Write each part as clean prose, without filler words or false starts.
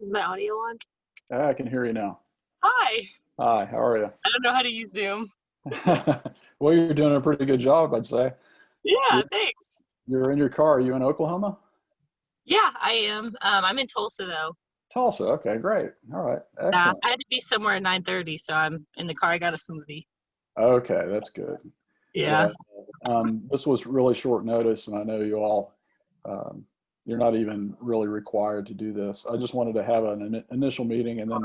Is my audio on? I can hear you now. Hi. Hi, how are I don't know how to use Zoom. you? Well, you're doing a pretty good job, I'd say. Yeah, You're, thanks. you're in your car. Are you in Oklahoma? Yeah, I am. I'm in Tulsa though. Tulsa. Okay, great. All right, Yeah, excellent. I had to be somewhere at 9:30, so I'm in the car. I got a smoothie. Okay, that's good. Yeah, Yeah. this was really short notice, and I know you all, um, you're not even really required to do this. I just wanted to have an initial meeting, and then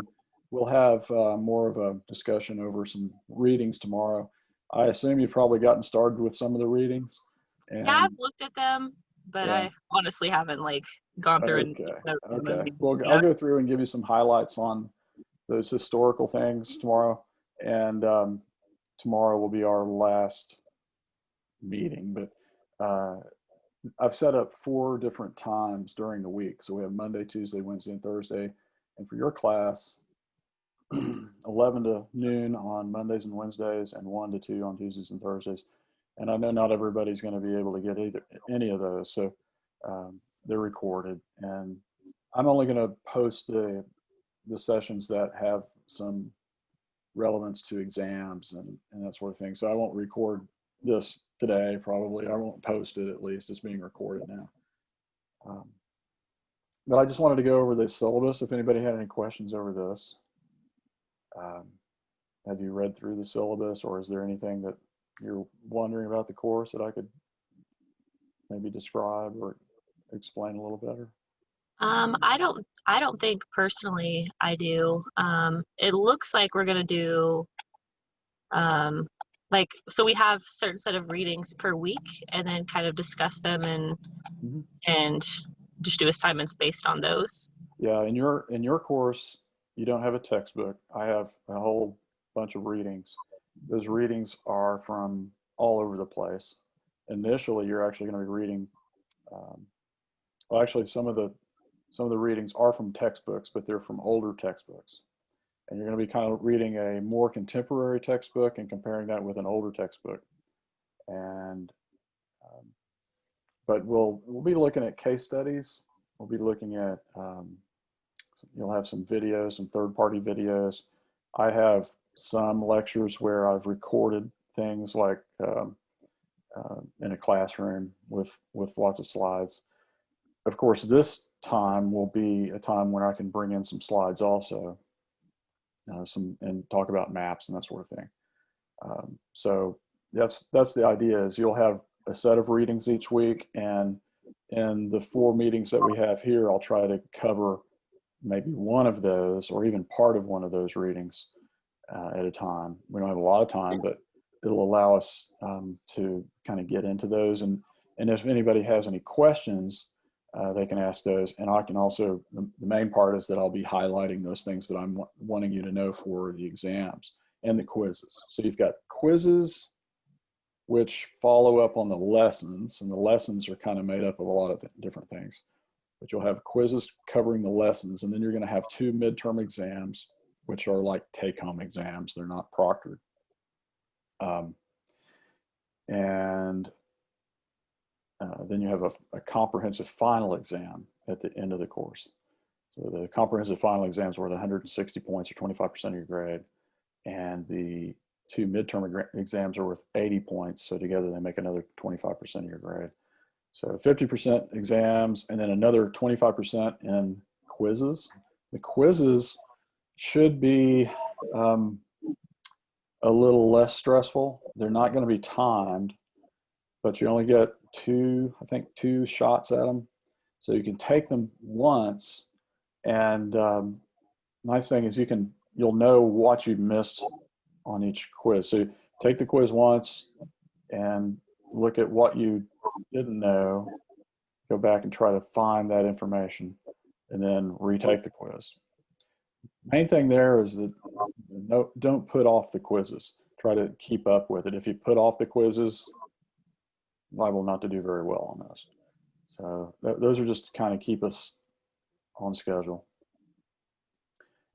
we'll have more of a discussion over some readings tomorrow. I assume you've probably gotten started with some of the readings, Yeah, I've and looked at them, but yeah. I honestly haven't gone through and Okay. looked at them. Okay. Well, I'll Yeah. go through and give you some highlights on those historical things tomorrow. And tomorrow will be our last meeting. But I've set up 4 different times during the week. So we have Monday, Tuesday, Wednesday, and Thursday. And for your class, 11 to noon on Mondays and Wednesdays, and 1 to 2 on Tuesdays and Thursdays. And I know not everybody's going to be able to get any of those. So they're recorded. And I'm only going to post the sessions that have some relevance to exams and that sort of thing. So I won't record this today, probably. I won't post it, at least. It's being recorded now. Um, but I just wanted to go over the syllabus if anybody had any questions over this. Um, have you read through the syllabus, or is there anything that you're wondering about the course that I could maybe describe or explain a little better? I don't think personally I do. It looks like we're gonna do um so we have certain set of readings per week and then kind of discuss them Mhm. and just do assignments based on those. Yeah, in your course, you don't have a textbook. I have a whole bunch of readings. Those readings are from all over the place. Initially, you're actually going to be reading. Um, well, actually, some of the readings are from textbooks, but they're from older textbooks. And you're going to be kind of reading a more contemporary textbook and comparing that with an older textbook. And um, but we'll be looking at case studies. We'll be looking at you'll have some videos, some third-party videos. I have some lectures where I've recorded things like in a classroom with lots of slides. Of course, this time will be a time when I can bring in some slides also, some and talk about maps and that sort of thing. So that's the idea. Is you'll have a set of readings each week, and in the 4 meetings that we have here, I'll try to cover maybe one of those or even part of one of those readings at a time. We don't have a lot of time, but it'll allow us to kind of get into those. And if anybody has any questions, they can ask those. And I can also, the main part is that I'll be highlighting those things that I'm wanting you to know for the exams and the quizzes. So you've got quizzes, which follow up on the lessons, and the lessons are kind of made up of a lot of different things. But you'll have quizzes covering the lessons, and then you're going to have 2 midterm exams, which are like take-home exams. They're not proctored. Um, and then you have a comprehensive final exam at the end of the course. So the comprehensive final exams worth 160 points or 25% of your grade, and the 2 midterm exams are worth 80 points. So together they make another 25% of your grade. So 50% exams, and then another 25% in quizzes. The quizzes should be a little less stressful. They're not going to be timed, but you only get I think 2 shots at them. So you can take them once, and nice thing is you'll know what you missed on each quiz. So take the quiz once and look at what you didn't know, go back and try to find that information, and then retake the quiz. Main thing there is that don't put off the quizzes. Try to keep up with it. If you put off the quizzes, liable not to do very well on those. So those are just to kind of keep us on schedule.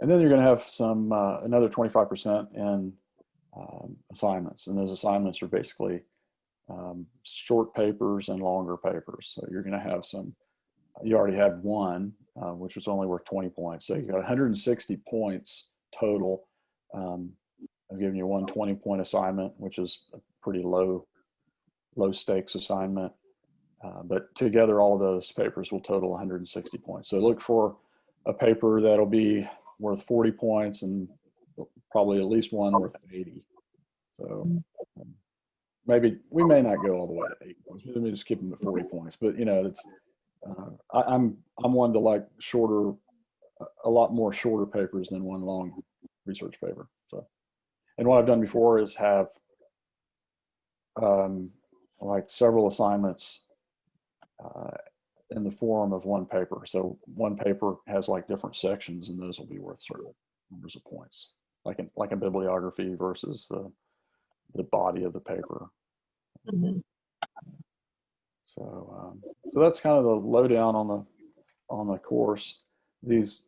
And then you're going to have some another 25% in assignments, and those assignments are basically short papers and longer papers. So you're going to have some you already had one, which was only worth 20 points. So you got 160 points total. I've given you one 20-point assignment, which is a pretty low stakes assignment. But together, all of those papers will total 160 points. So look for a paper that'll be worth 40 points and probably at least one worth 80. So maybe we may not go all the way to 80 points. Maybe just keep them at 40 points. But you know, it's I'm one to like a lot more shorter papers than one long research paper. So, and what I've done before is have like several assignments in the form of one paper. So one paper has like different sections, and those will be worth certain numbers of points, like in bibliography versus the body of the paper. Mm-hmm. So that's kind of the lowdown on the course. These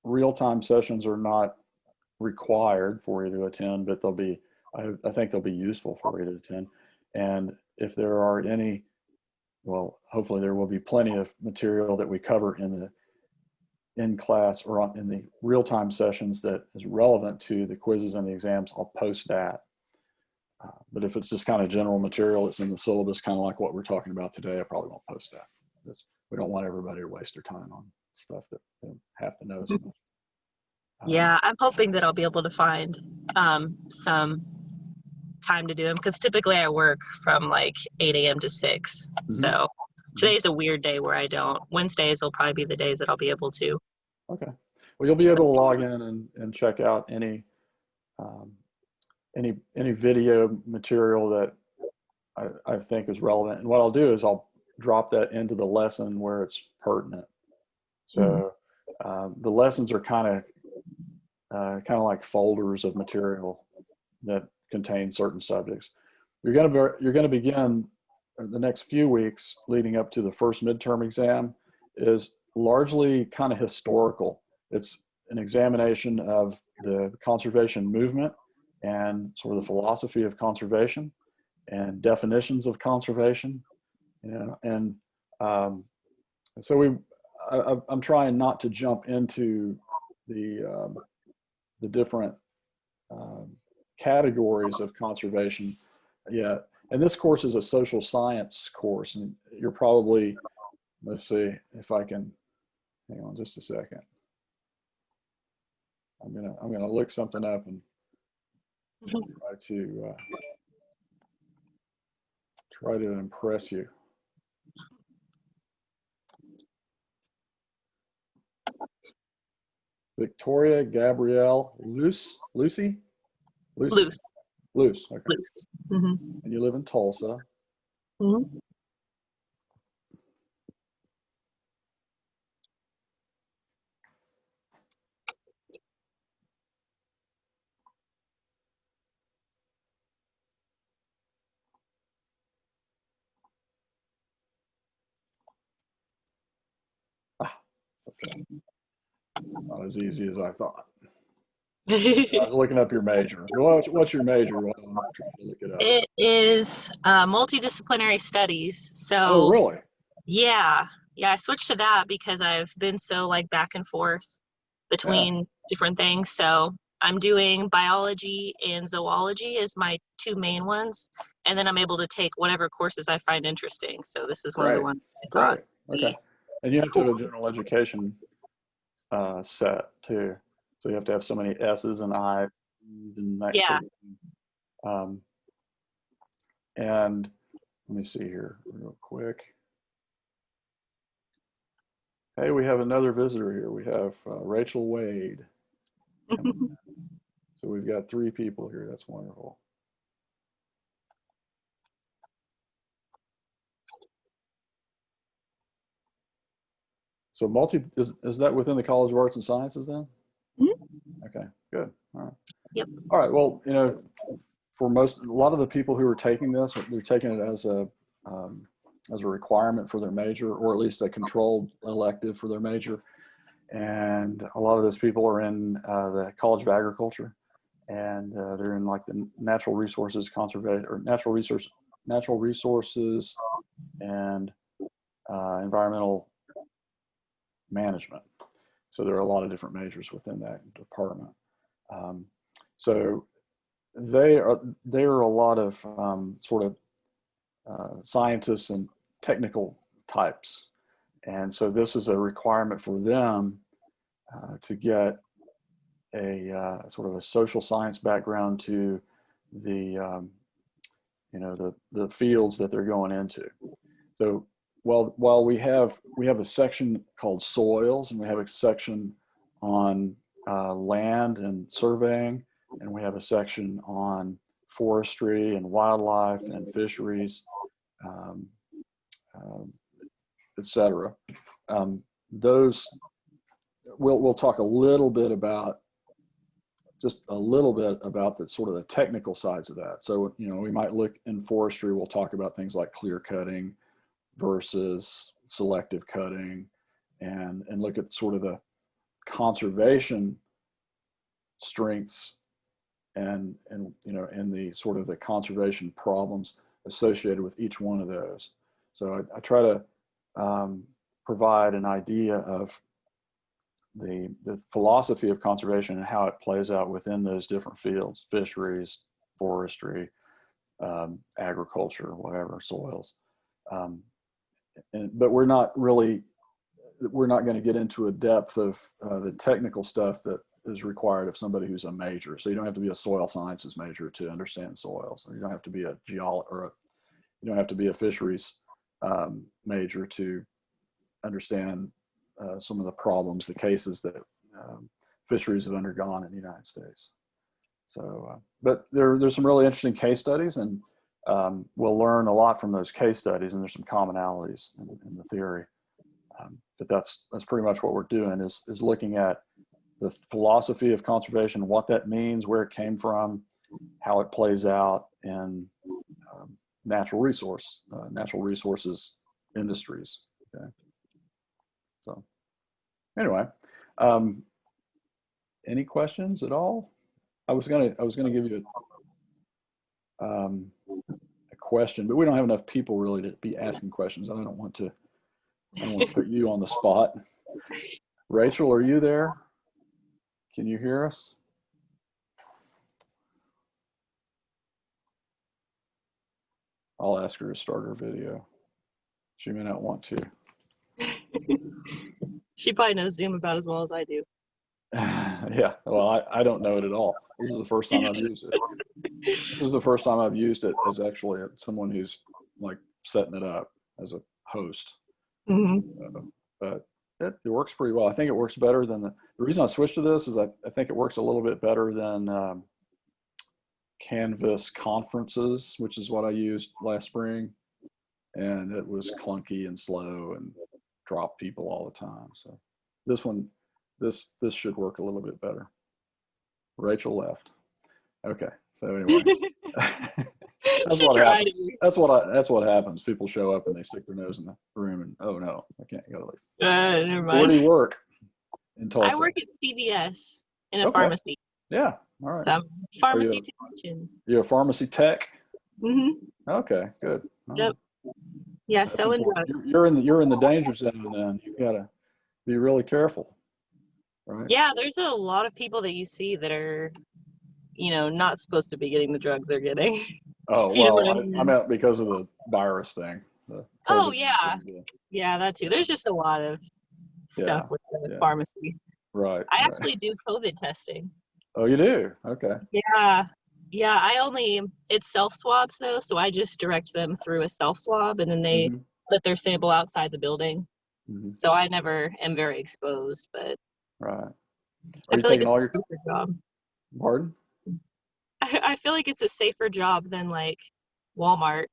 real-time sessions are not required for you to attend, but I think they'll be useful for you to attend. And if there are any, well, hopefully there will be plenty of material that we cover in class or in the real-time sessions that is relevant to the quizzes and the exams. I'll post that. But if it's just kind of general material that's in the syllabus, kind of like what we're talking about today, I probably won't post that. We don't want everybody to waste their time on stuff that they don't have to know so much. Yeah, I'm hoping that I'll be able to find some time to do them, because typically I work from like 8 a.m. to 6. Mm-hmm. So today's a weird day where I don't. Wednesdays will probably be the days that I'll be able to. Okay. Well, you'll be able to log in and check out any video material that I think is relevant. And what I'll do is I'll drop that into the lesson where it's pertinent. So the lessons are kind of like folders of material that contain certain subjects. You're going to begin the next few weeks leading up to the first midterm exam is largely kind of historical. It's an examination of the conservation movement and sort of the philosophy of conservation and definitions of conservation, you know, and so I'm trying not to jump into the different categories of conservation yet. And this course is a social science course, and you're probably, let's see if I can, hang on just a second. I'm gonna look something up and try to impress you. Victoria Gabrielle Luce. Okay. Luce. Mm-hmm. And you live in Tulsa. Mm-hmm. Okay. Not as easy as I thought. I was looking up your major. What's your major? Well, I'm trying to look it up. It is multidisciplinary studies. So, oh, really? Yeah, I switched to that because I've been so like back and forth between different things. So I'm doing biology and zoology as my two main ones, and then I'm able to take whatever courses I find interesting. So this is one of the ones I thought. Okay. And you have to have a general education set too. So you have to have so many S's and I's and that sort of thing. And let me see here real quick. Hey, we have another visitor here. We have Rachel Wade. So we've got 3 people here. That's wonderful. So is that within the College of Arts and Sciences then? Mm-hmm. Okay, good. All right. Yep. All right. Well, you know, for a lot of the people who are taking this, they're taking it as a requirement for their major, or at least a controlled elective for their major. And a lot of those people are in the College of Agriculture, and they're in like the natural resources conservation or natural resources and environmental management. So there are a lot of different majors within that department. So there are a lot of sort of scientists and technical types. And so this is a requirement for them to get a sort of a social science background to the the fields that they're going into. So while we have a section called soils, and we have a section on land and surveying, and we have a section on forestry and wildlife and fisheries, etc. Those we'll talk a little bit about, just a little bit about the sort of the technical sides of that. So, we might look in forestry, we'll talk about things like clear cutting versus selective cutting, and look at sort of the conservation strengths and the sort of the conservation problems associated with each one of those. So I try to provide an idea of the philosophy of conservation and how it plays out within those different fields: fisheries, forestry, agriculture, whatever, soils. But we're not going to get into a depth of the technical stuff that is required of somebody who's a major. So you don't have to be a soil sciences major to understand soils. You don't have to be a you don't have to be a fisheries major to understand some of the problems, the cases that fisheries have undergone in the United States. So, but there's some really interesting case studies, and we'll learn a lot from those case studies, and there's some commonalities in the theory. But that's pretty much what we're doing, is looking at the philosophy of conservation, what that means, where it came from, how it plays out in natural resources industries. Okay. So anyway, any questions at all? I was gonna give you a question, but we don't have enough people really to be asking questions. I don't want to put you on the spot. Rachel, are you there? Can you hear us? I'll ask her to start her video. She may not want to. She probably knows Zoom about as well as I do. Yeah, well, I don't know it at all. This is the first time I've used it. This is the first time I've used it as actually someone who's like setting it up as a host. Mm-hmm. But it works pretty well. I think it works better than the reason I switched to this is I think it works a little bit better than Canvas conferences, which is what I used last spring. And it was clunky and slow and dropped people all the time. So this one, this should work a little bit better. Rachel left. Okay. So anyway, that's what happens. People show up and they stick their nose in the room and, oh no, I can't go. Never mind. Where do you work in Tulsa? I work at CVS in a pharmacy. Yeah. All right. So I'm a pharmacy technician. You're a pharmacy tech? Mm-hmm. Okay, good. Yep. Yeah, selling drugs. You're in the danger zone then. You gotta be really careful. Right? Yeah, there's a lot of people that you see that are, not supposed to be getting the drugs they're getting. Oh, well, I meant because of the virus thing. Oh, yeah. Yeah, that too. There's just a lot of stuff with the pharmacy. Right. I actually do COVID testing. Oh, you do? Okay. Yeah. Yeah, it's self-swabs though, so I just direct them through a self-swab, and then they put their sample outside the building. Mm-hmm. So I never am very exposed, but right. I feel like it's a safer job. Pardon? I feel like it's a safer job than like Walmart.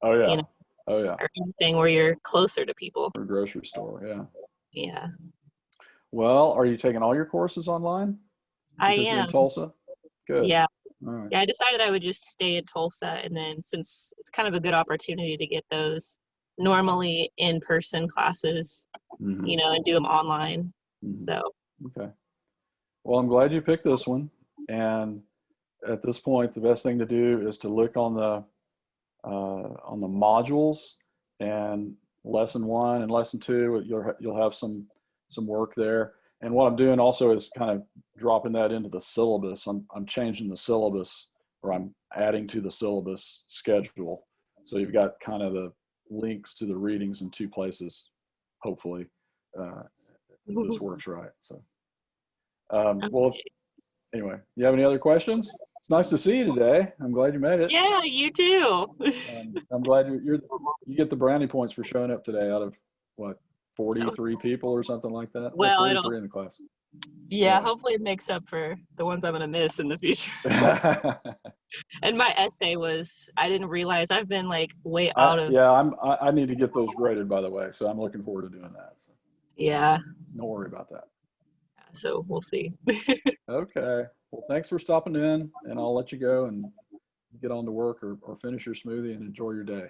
Oh yeah. Oh yeah. Or anything where you're closer to people. Or grocery store, yeah. Yeah. Well, are you taking all your courses online? I am. You're in Tulsa? Good. Yeah. All right. Yeah, I decided I would just stay in Tulsa, and then since it's kind of a good opportunity to get those normally in-person classes, and do them online. So. Okay. Well, I'm glad you picked this one. And at this point, the best thing to do is to look on the modules and lesson 1 and lesson 2, you'll have some work there. And what I'm doing also is kind of dropping that into the syllabus. I'm changing the syllabus, or I'm adding to the syllabus schedule. So you've got kind of the links to the readings in 2 places, hopefully, if this works right. So, well, anyway, you have any other questions? It's nice to see you today. I'm glad you made it. Yeah, you too. I'm glad you get the brownie points for showing up today out of what, 43 people or something like that. Well, 43 in the class. Yeah, hopefully it makes up for the ones I'm gonna miss in the future. And my essay was, I didn't realize I've been like way out of. I need to get those graded, by the way, so I'm looking forward to doing that. So Yeah, don't worry about that. so we'll see. Okay. Well, thanks for stopping in, and I'll let you go and get on to work or finish your smoothie and enjoy your day.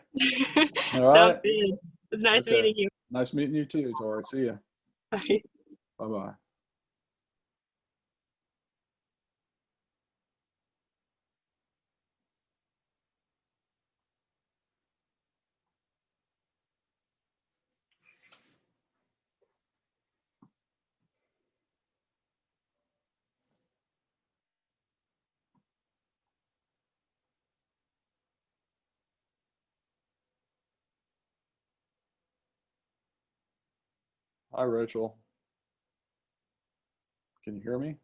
All Sounds right. good. It's nice Okay. meeting you. Nice meeting you too, Tori. See ya. Bye. Bye-bye. Hi, Rachel. Can you hear me?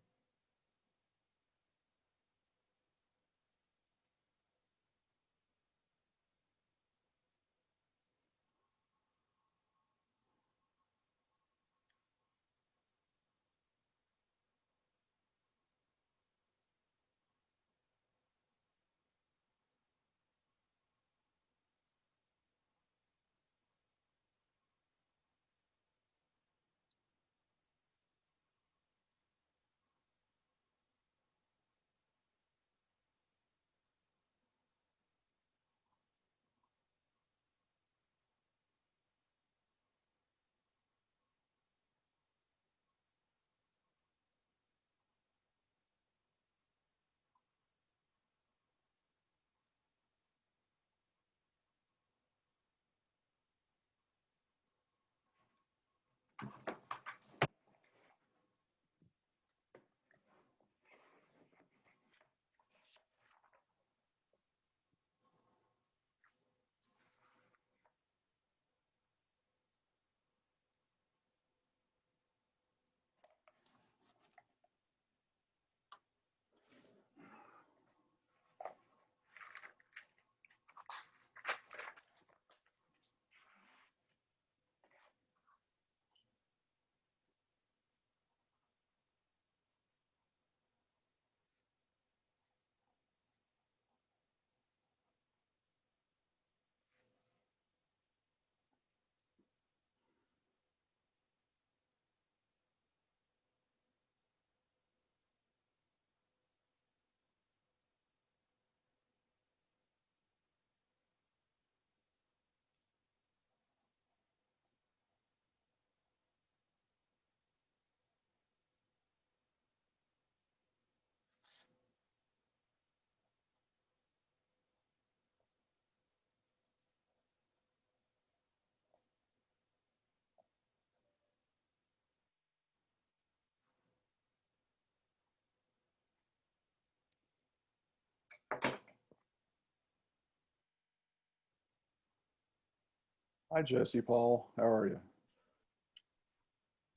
Hi, Jesse Paul. How are you?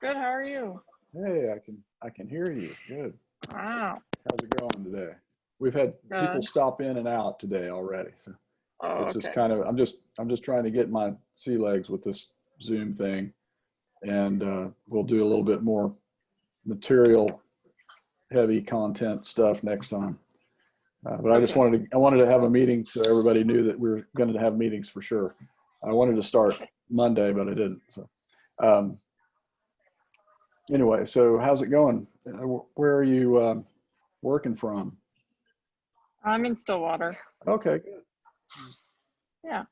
Good, how are you? Hey, I can hear you. Good. Wow. How's it going today? We've had people Good. stop in and out today already. So Oh, it's just okay. kind of, I'm just trying to get my sea legs with this Zoom thing, and we'll do a little bit more material heavy content stuff next time. But I just Okay. wanted to have a meeting so everybody knew that we were going to have meetings for sure. I wanted to start Monday, but I didn't. So um, anyway, so how's it going? Where are you working from? I'm in Stillwater. Okay, good. Yeah.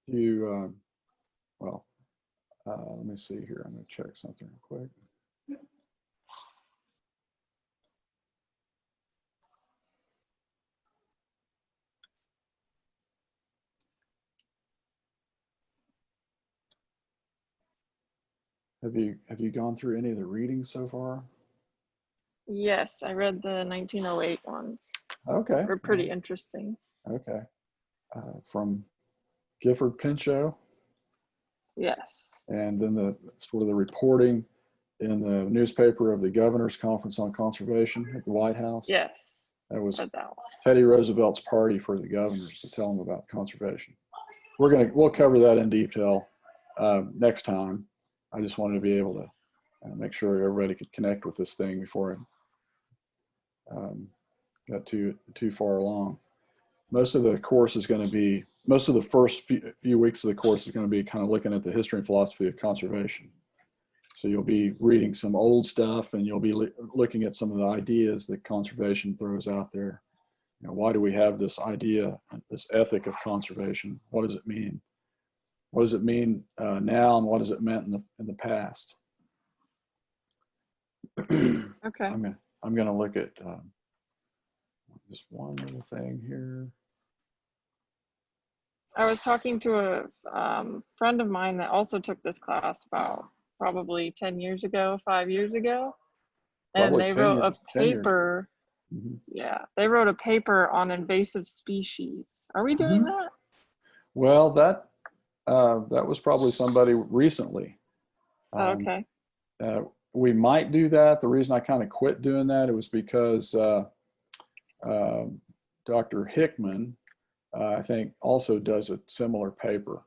You, well, let me see here. I'm going to check something real quick. Have you gone through any of the readings so far? Yes, I read the 1908 ones. Okay. They're pretty interesting. Okay. From Gifford Pinchot, Yes. and then the sort of the reporting in the newspaper of the Governor's Conference on Conservation at the White House. Yes. That was Read that one. Teddy Roosevelt's party for the governors to tell them about conservation. We'll cover that in detail next time. I just wanted to be able to make sure everybody could connect with this thing before I got too far along. Most of the course is going to be, most of the first few weeks of the course is going to be kind of looking at the history and philosophy of conservation. So you'll be reading some old stuff, and you'll be looking at some of the ideas that conservation throws out there. You know, why do we have this idea, this ethic of conservation? What does it mean? What does it mean now, and what has it meant in the past? Okay. I'm gonna look at just one little thing here. I was talking to a friend of mine that also took this class about probably 10 years ago, 5 years ago. And Probably they 10 wrote years, a 10 years. paper. Mhm. Yeah, they wrote a paper on invasive species. Are we doing Mhm. that? Well, that was probably somebody recently. Oh, okay. We might do that. The reason I kind of quit doing that, it was because Dr. Hickman, I think, also does a similar paper.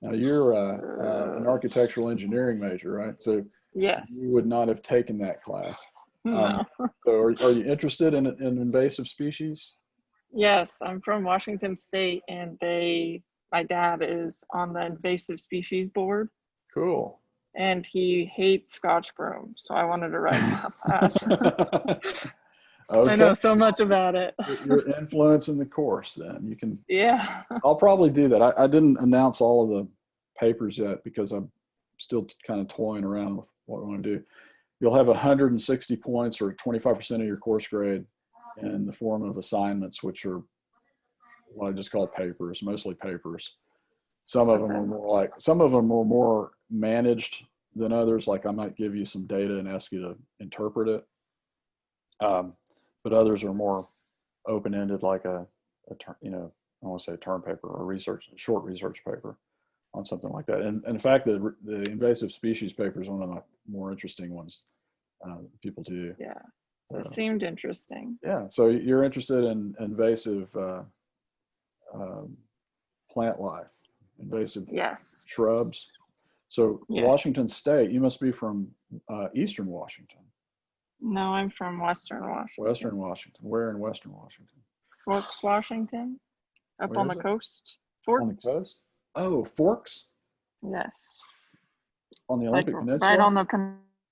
Now, you're an architectural engineering major, right? So Yes. you would not have taken that class. No. So are you interested in invasive species? Yes, I'm from Washington State, and my dad is on the invasive species board, Cool. and he hates Scotch broom. So I wanted to write about that. I know Okay. so much about it. You're influencing the course then. You can, Yeah. I'll probably do that. I didn't announce all of the papers yet because I'm still kind of toying around with what I want to do. You'll have 160 points, or 25% of your course grade, in the form of assignments, which are what I just call papers, mostly papers. Some of them are more managed than others. Like I might give you some data and ask you to interpret it. But others are more open-ended, like I want to say a term paper or short research paper on something like that. And in fact, the invasive species paper is one of the more interesting ones people do. Yeah. It seemed interesting. Yeah. So you're interested in invasive plant life, invasive Yes. shrubs. So Yeah. Washington State, you must be from Eastern Washington. No, I'm from Western Washington. Western Washington. Where in Western Washington? Forks, Washington. Up Where on is the it? coast. On the Forks. coast? Oh, Forks? Yes. On the It's like Olympic Peninsula? right on the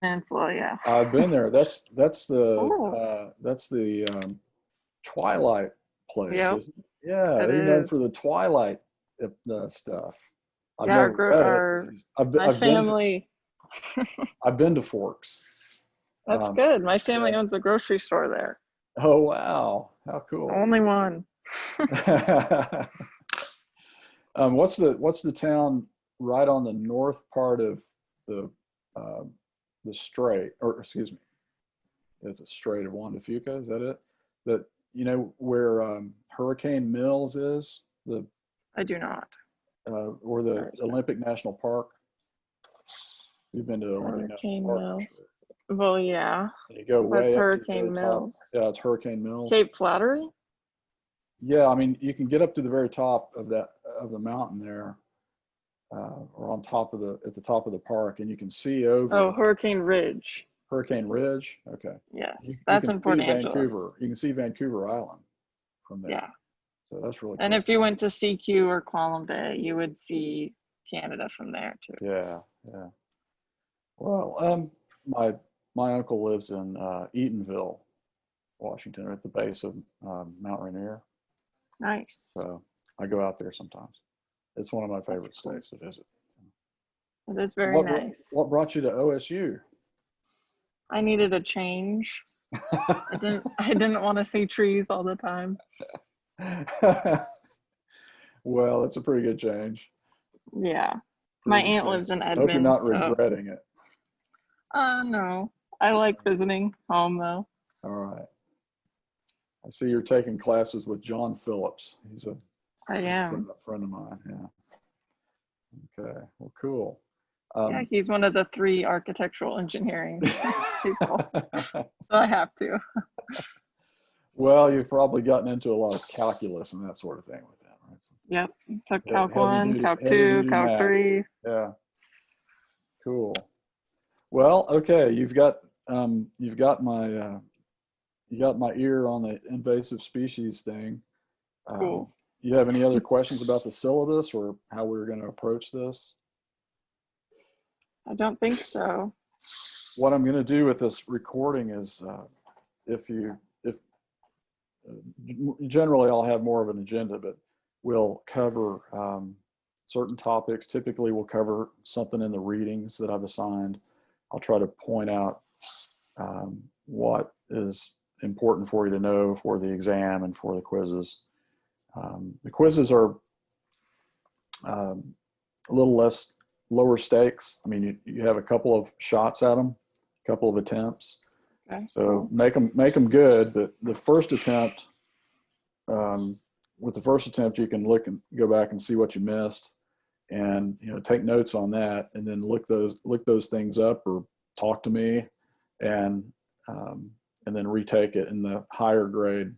peninsula, yeah. I've been there. That's Oh. the Twilight place, Yep, isn't it? Yeah, it they're known for is. the Twilight stuff. I've Yeah, never read it. my family. I've been to Forks. That's good. My family yeah. owns a grocery store there. Oh wow, how cool! Only one. What's the town right on the north part of the strait, or excuse me, it's a Strait of Juan de Fuca? Is that it? That where Hurricane Mills is, I do not. or the Olympic National Park. You've been to Olympic Hurricane National Park, Mills. I'm sure. Well, yeah. You go way That's up Hurricane to the very Mills. top. Yeah, it's Hurricane Mills. Cape Flattery? Yeah, I mean, you can get up to the very top of the mountain there, or at the top of the park, and you can see over. Oh, Hurricane Ridge. Hurricane Ridge. Okay. Yes, that's in Port Angeles. You can see Vancouver Island from there. Yeah. So that's really cool. And if you went to CQ or Qualm Bay, you would see Canada from there too. Yeah, yeah. Well, my uncle lives in Eatonville, Washington, at the base of Mount Rainier. Nice. So I go out there sometimes. It's one of my favorite That's cool. states to visit. It is very nice. What brought you to OSU? I needed a change. I didn't want to see trees all the time. Well, it's a pretty good change. Yeah. My aunt lives in Edmond. Hope you're not so regretting it. No. I like visiting home though. All right. I see you're taking classes with John Phillips. He's a I am. friend of mine. Yeah. Okay. Well, cool. Yeah, he's one of the 3 architectural engineering people. So I have to. Well, you've probably gotten into a lot of calculus and that sort of thing with that, right? So, Yep. Took yeah, Calc 1, Calc heavy 2, duty Calc math. 3. Yeah. Cool. Well, okay. You've got my you got my ear on the invasive species thing. Cool. You have any other questions about the syllabus or how we're going to approach this? I don't think so. What I'm going to do with this recording is, if generally I'll have more of an agenda, but we'll cover certain topics. Typically, we'll cover something in the readings that I've assigned. I'll try to point out what is important for you to know for the exam and for the quizzes. The quizzes are a little lower stakes. I mean, you have a couple of shots at them, a couple of attempts. Okay. So make them good. But the first attempt, with the first attempt, you can look and go back and see what you missed, and take notes on that, and then look those things up or talk to me, and then retake it. In the higher grade,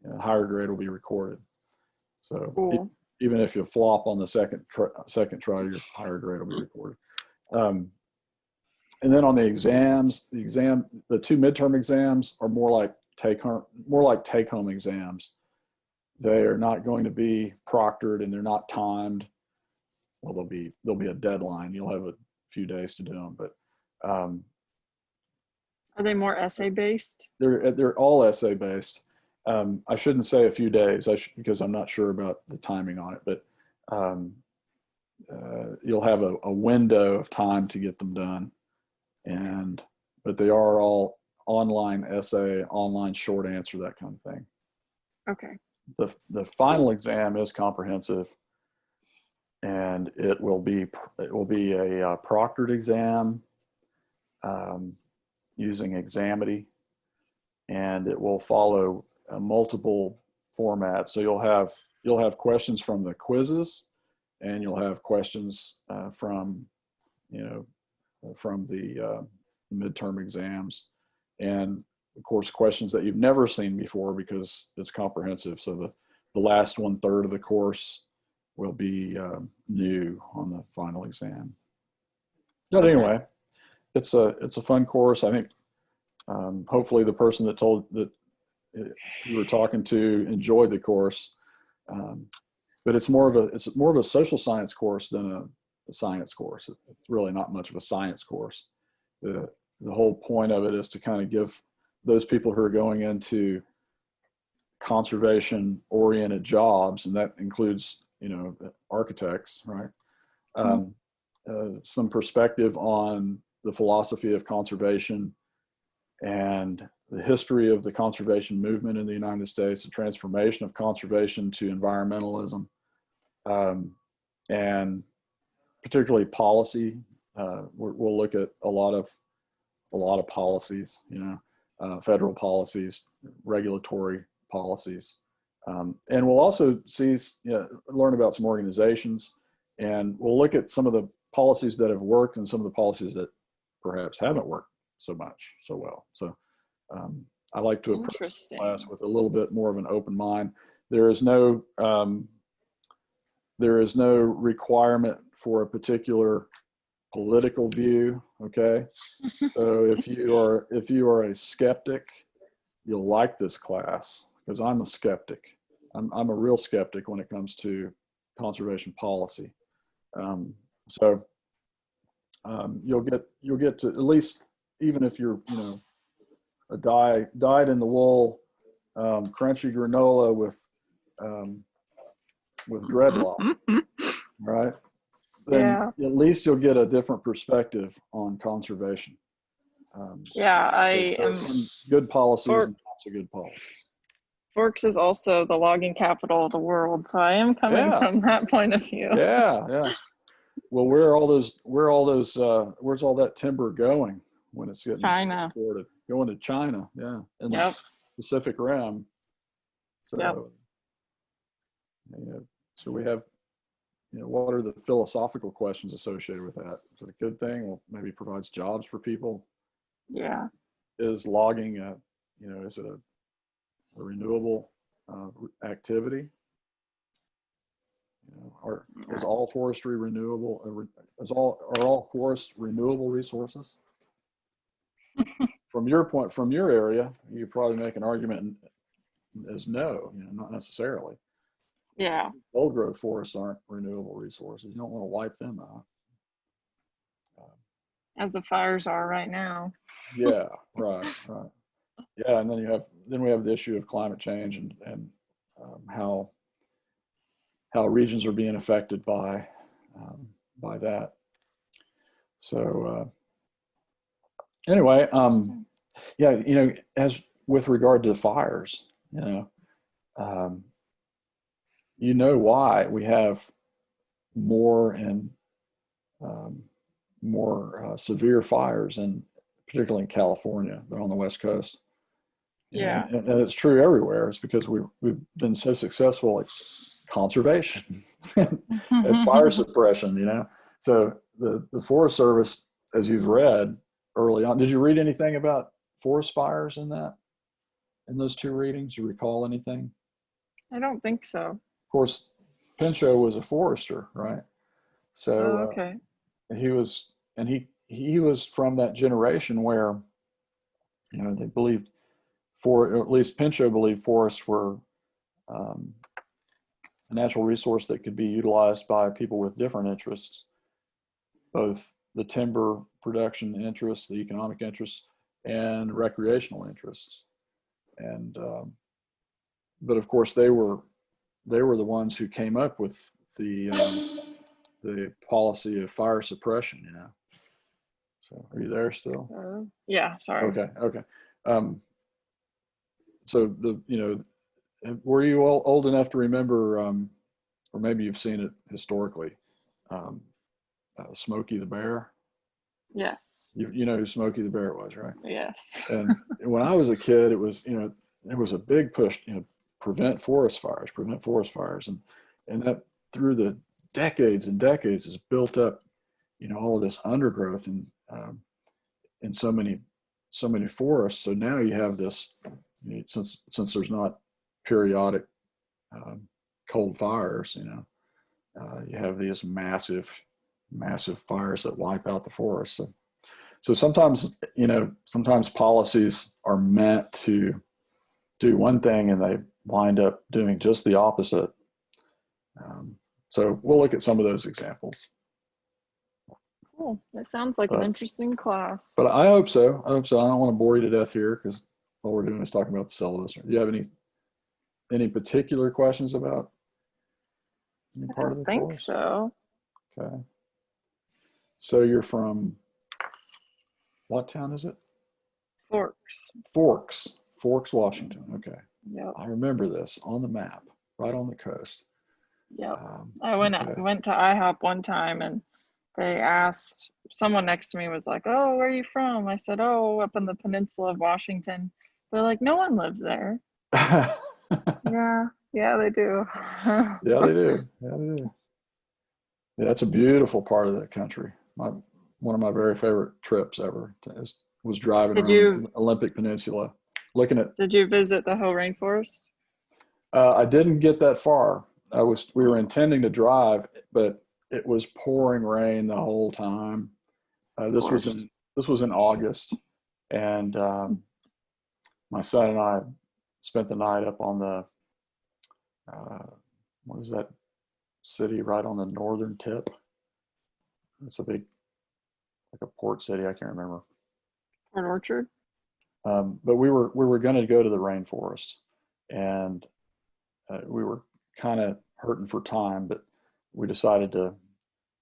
will be recorded. So Cool. even if you flop on the second try, your higher grade will be recorded. And then on the exams, the 2 midterm exams are more like take-home exams. They are not going to be proctored, and they're not timed. Well, there'll be a deadline. You'll have a few days to do them, but Are they more essay based? they're all essay based. I shouldn't say a few days, because I'm not sure about the timing on it, but you'll have a window of time to get them done. But they are all online essay, online short answer, that kind of thing. Okay. The final exam is comprehensive, and it will be a proctored exam using Examity, and it will follow multiple formats. So you'll have questions from the quizzes, and you'll have questions from the midterm exams, and of course questions that you've never seen before because it's comprehensive. So the last 1/3 of the course will be new on the final exam. But anyway, it's a fun course. I think hopefully the person that you were talking to enjoyed the course. But it's more of a social science course than a science course. It's really not much of a science course. The whole point of it is to kind of give those people who are going into conservation oriented jobs, and that includes architects, right? Some perspective on the philosophy of conservation and the history of the conservation movement in the United States, the transformation of conservation to environmentalism, and particularly policy. We'll look at a lot of policies, federal policies, regulatory policies, and we'll also learn about some organizations, and we'll look at some of the policies that have worked and some of the policies that perhaps haven't worked so well. So I like to approach the class with a little bit more of an open mind. There is no requirement for a particular political view. Okay, so if you are a skeptic, you'll like this class, because I'm a skeptic. I'm a real skeptic when it comes to conservation policy. So you'll get to, at least, even if you're a dyed in the wool crunchy granola with dreadlock, right? Then at least you'll get a different perspective on conservation. I there am. Are some good policies and not so good policies. Forks is also the logging capital of the world, so I am coming from that point of view. Yeah. Well, where's all that timber going when it's getting China. exported? Going to China, yeah, in the Yep. Pacific Rim. So, Yep. so we have, what are the philosophical questions associated with that? Is it a good thing? Well, maybe provides jobs for people. Yeah. Is logging is it a renewable activity? Is all forestry renewable? Are all forests renewable resources? From your area, you probably make an argument as no, not necessarily. Yeah. Old growth forests aren't renewable resources. You don't want to wipe them out. As the fires are right now. Yeah, right. Yeah, and then we have the issue of climate change and how regions are being affected by that. So anyway, yeah, as with regard to fires, why we have more and more severe fires, and particularly in California, but on the West Coast. Yeah. And it's true everywhere. It's because we've been so successful at conservation and fire suppression, So the Forest Service, as you've read early on, did you read anything about forest fires in those two readings? Do you recall anything? I don't think so. Of course, Pinchot was a forester, right? So okay. he was from that generation where, they believed or at least Pinchot believed forests were a natural resource that could be utilized by people with different interests, both the timber production interests, the economic interests, and recreational interests. And but of course, they were the ones who came up with the policy of fire suppression. So, are you there still? Yeah. Sorry. Okay. So were you all old enough to remember, or maybe you've seen it historically, Smokey the Bear? Yes. You know who Smokey the Bear was, right? Yes. And when I was a kid, it was, there was a big push, prevent forest fires, and that through the decades and decades has built up, all of this undergrowth and in so many forests. So now you have this, since there's not periodic cold fires, you have these massive fires that wipe out the forest. So sometimes policies are meant to do one thing and they wind up doing just the opposite. So we'll look at some of those examples. Cool. That sounds like an interesting class. But I hope so. I don't want to bore you to death here because all we're doing is talking about the syllabus. Do you have any particular questions about any part of the think course? So. Okay. So you're from what town is it? Forks, Washington. Okay. Yep. I remember this on the map, right on the coast. Yep. I went to IHOP one time and they asked, someone next to me was like, "Oh, where are you from?" I said, "Oh, up in the peninsula of Washington." They're like, "No one lives there." Yeah, they do. Yeah, they do. Yeah, that's a beautiful part of the country. One of my very favorite trips ever was driving around the Olympic Peninsula, looking at. Did you visit the Hoh Rainforest? I didn't get that far. We were intending to drive, but it was pouring rain the whole time. This was in August, and my son and I spent the night up on the what is that city right on the northern tip? It's a big, like a port city. I can't remember. Port Orchard. But we were going to go to the rainforest, and we were kind of hurting for time, but we decided to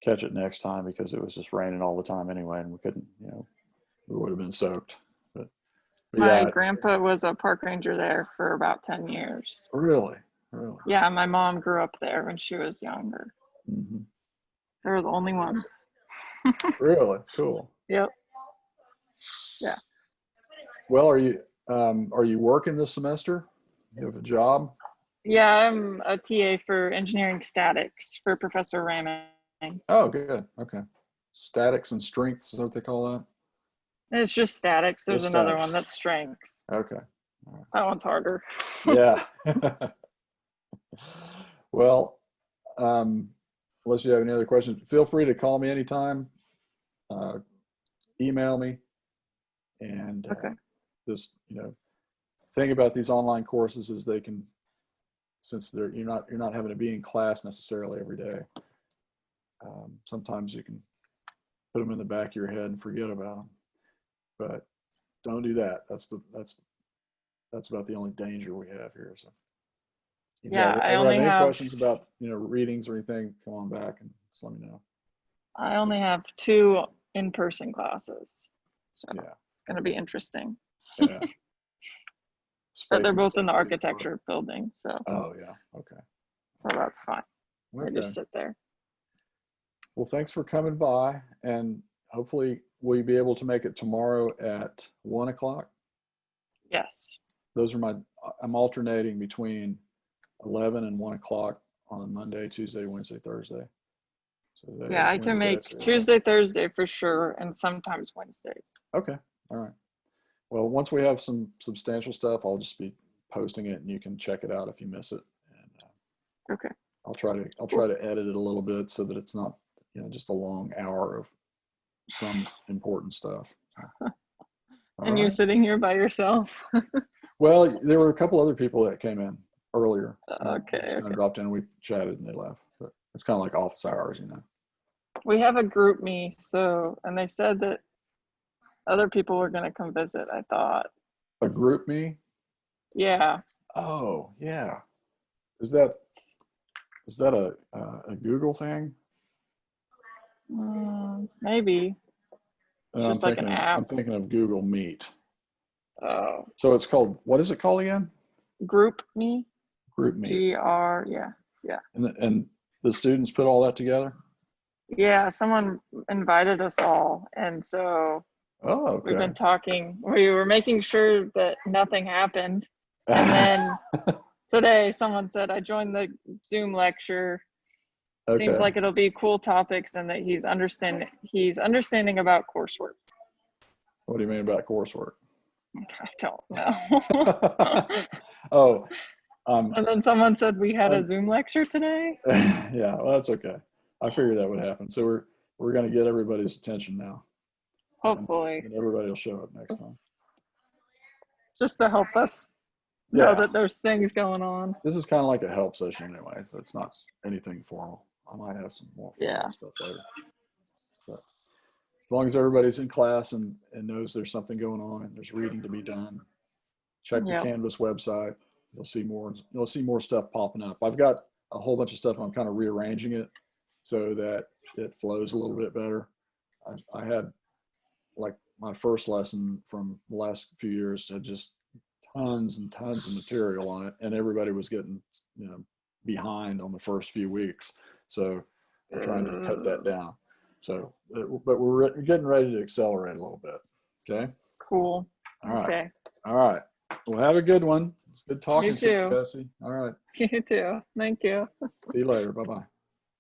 catch it next time because it was just raining all the time anyway, and we couldn't, we would have been soaked. But my grandpa was a park ranger there for about 10 years. Really? Yeah, my mom grew up there when she was younger. Mm-hmm. There was only once. Really? Cool. Yep. Yeah. Well, are you working this semester? You have a job? Yeah, I'm a TA for engineering statics for Professor Raymond. Oh, good. Okay. Statics and strengths is what they call that? It's just statics. There's Just another statics. one that's strengths. Okay. That one's harder. Yeah. Well, unless you have any other questions, feel free to call me anytime, email me, and Okay. just, thing about these online courses is they can, since you're not having to be in class necessarily every day, sometimes you can put them in the back of your head and forget about them. But don't do that. That's about the only danger we have here. So if you Yeah, ever I have only any have questions about readings or anything, come on back and just let me know. I only have 2 in-person classes, so Yeah. it's going to be interesting. Yeah. But they're Space and both in the stuff. architecture building, so Oh yeah. Okay. that's fine. I Okay. just sit there. Well, thanks for coming by, and hopefully will you be able to make it tomorrow at 1:00? Yes. I'm alternating between 11 and 1:00 on Monday, Tuesday, Wednesday, Thursday. So Yeah, I can make Tuesday, Thursday for sure, and sometimes Wednesdays. Okay. All right. Well, once we have some substantial stuff, I'll just be posting it, and you can check it out if you miss it. And Okay. I'll try to edit it a little bit so that it's not, just a long hour of some important stuff. And you're sitting here by yourself? Well, there were a couple other people that came in earlier. Okay. Just kind of dropped in, we chatted, and they left. But it's kind of like office hours, We have a group me, and they said that other people were going to come visit, I thought. A group me? Yeah. Oh, yeah. Is that a Google thing? Maybe. It's just like an app. I'm thinking of Google Meet. Oh. So it's called, what is it called again? Group me. Group Meet. Yeah. And the students put all that together? Yeah, someone invited us all, and so Oh, okay. we've been talking. We were making sure that nothing happened, and then today someone said, I joined the Zoom lecture. Okay. Seems like it'll be cool topics, and that he's understanding about coursework. What do you mean about coursework? I don't know. Oh. And then someone said we had a Zoom lecture today. Yeah, well, that's okay. I figured that would happen. So we're going to get everybody's attention now. Hopefully. And everybody will show up next time. Just to help us know that there's things going on. This is kind of like a help session anyway, so it's not anything formal. I might have some more formal stuff later. But as long as everybody's in class and knows there's something going on and there's reading to be done, check the Canvas website. You'll see more stuff popping up. I've got a whole bunch of stuff. I'm kind of rearranging it so that it flows a little bit better. I had, like, my first lesson from the last few years had just tons and tons of material on it, and everybody was getting behind on the first few weeks. So we're trying to cut that down. So, but we're getting ready to accelerate a little bit. Okay. Cool. All right. Okay. All right. Well, have a good one. It's good talking You to you, too. Bessie. All right. You too. Thank you. See you later. Bye-bye.